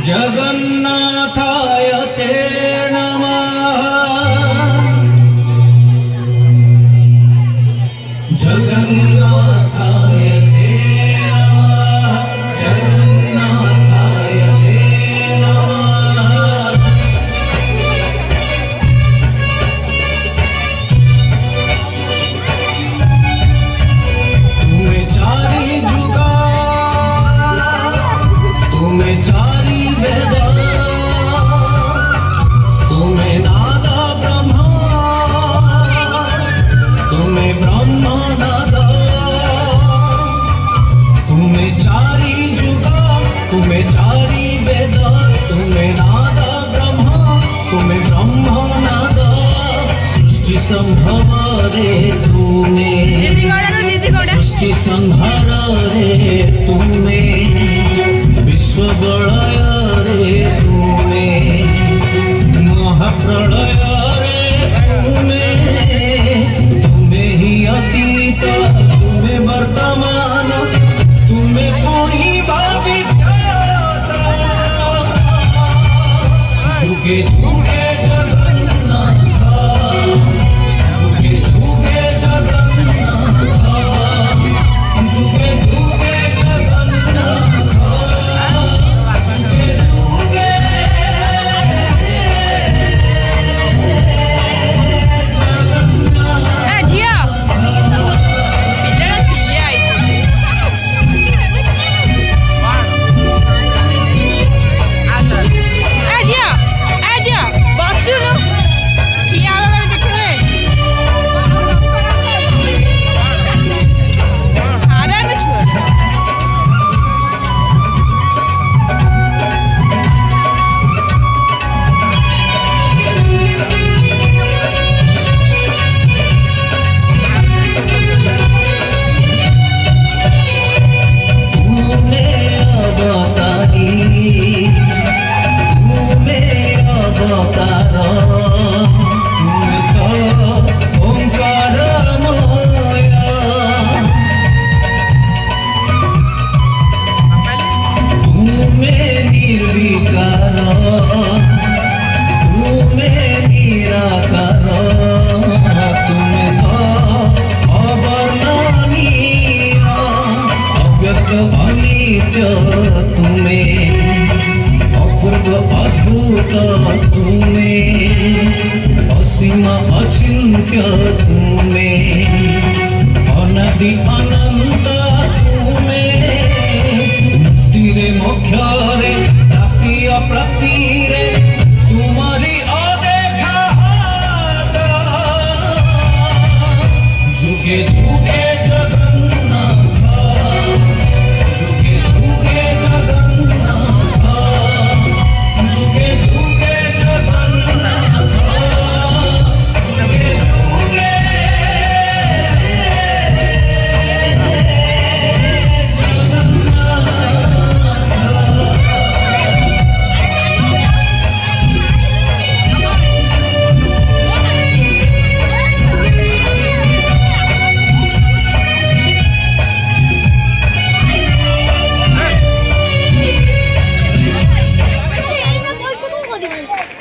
जगन्नाथाय ते नमः। जगन्नाथाय ते नमः। जगन्नाथाय ते नमः। तुम्हें चारी जुगा, तुम्हें चारी वेद, तुम्हें नाद ब्रह्मा, तुम्हें ब्रह्म नाद, तुम्हें चारी जुगा, तुम्हें चारी वेद, तुम्हें नाद ब्रह्मा, तुम्हें ब्रह्म नाद, सृष्टि संभव रे तुम्हें, सृष्टि संहार रे तुम्हें, विश्व बलय रे तुम्हें, महाप्रलय रे तुम्हें, तुम्हें ही अतीत, तुम्हें वर्तमान, तुम्हें पुणी भविष्यत, झुके झुके जगन्नाथ, झुके झुके जगन्नाथ, झुके झुके जगन्नाथ, झुके झुके तुम्हें असीम अचिंत्य